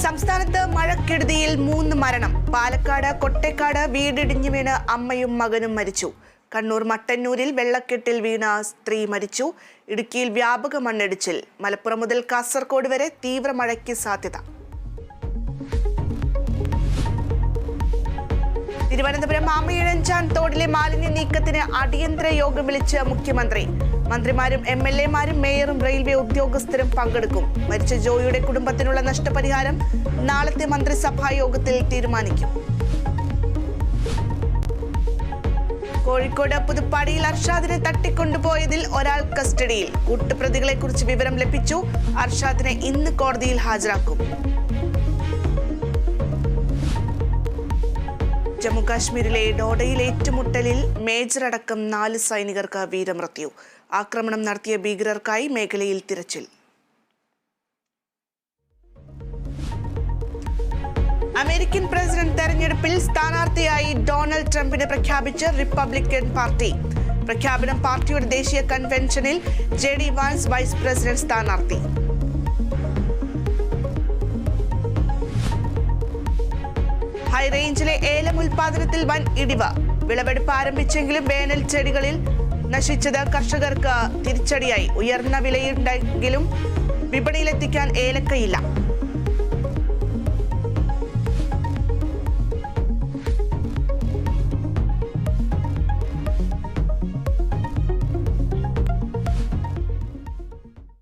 സംസ്ഥാനത്ത് മഴക്കെടുതിയിൽ 3 മരണം. പാലക്കാട് കൊട്ടേക്കാട് വീടിടിഞ്ഞു വീണ് അമ്മയും മകനും മരിച്ചു. കണ്ണൂർ മട്ടന്നൂരിൽ വെള്ളക്കെട്ടിൽ വീണ സ്ത്രീ മരിച്ചു. ഇടുക്കിയിൽ വ്യാപക മണ്ണിടിച്ചിൽ. മലപ്പുറം മുതൽ കാസർഗോഡ് വരെ തീവ്ര മഴയ്ക്ക് സാധ്യത. തിരുവനന്തപുരം ആമയിഴഞ്ചാൻ തോടിലെ മാലിന്യ നീക്കത്തിന് അടിയന്തര യോഗം വിളിച്ച് മുഖ്യമന്ത്രി. മന്ത്രിമാരും MLA-മാരും മേയറും റെയിൽവേ ഉദ്യോഗസ്ഥരും പങ്കെടുക്കും. മരിച്ച ജോയിയുടെ കുടുംബത്തിനുള്ള നഷ്ടപരിഹാരം നാളത്തെ മന്ത്രിസഭാ യോഗത്തിൽ തീരുമാനിക്കും. കോഴിക്കോട് പുതുപ്പാടിയിൽ അർഷാദിനെ തട്ടിക്കൊണ്ടുപോയതിൽ ഒരാൾ കസ്റ്റഡിയിൽ. കൂട്ടുപ്രതികളെക്കുറിച്ച് വിവരം ലഭിച്ചു. അർഷാദിനെ ഇന്ന് കോടതിയിൽ ഹാജരാക്കും. ജമ്മുകാശ്മീരിലെ ഡോഡയിൽ ഏറ്റുമുട്ടലിൽ മേജർ അടക്കം 4 സൈനികർക്ക് വീരമൃത്യു. ആക്രമണം നടത്തിയ ഭീകരർക്കായി മേഖലയിൽ തിരച്ചിൽ. അമേരിക്കൻ പ്രസിഡന്റ് തെരഞ്ഞെടുപ്പിൽ സ്ഥാനാർത്ഥിയായി ഡൊണാൾഡ് ട്രംപിനെ പ്രഖ്യാപിച്ച് റിപ്പബ്ലിക്കൻ പാർട്ടി. പ്രഖ്യാപനം പാർട്ടിയുടെ ദേശീയ കൺവെൻഷനിൽ JD വാൻസ് വൈസ് പ്രസിഡന്റ് സ്ഥാനാർത്ഥി. ഹൈറേഞ്ചിലെ ഏലം ഉൽപാദനത്തിൽ വൻ ഇടിവ്. വിളവെടുപ്പ് ആരംഭിച്ചെങ്കിലും വേനൽ ചെടികളിൽ നശിച്ചത് കർഷകർക്ക് തിരിച്ചടിയായി. ഉയർന്ന വിലയുണ്ടെങ്കിലും വിപണിയിലെത്തിക്കാൻ ഏലക്കയില്ല.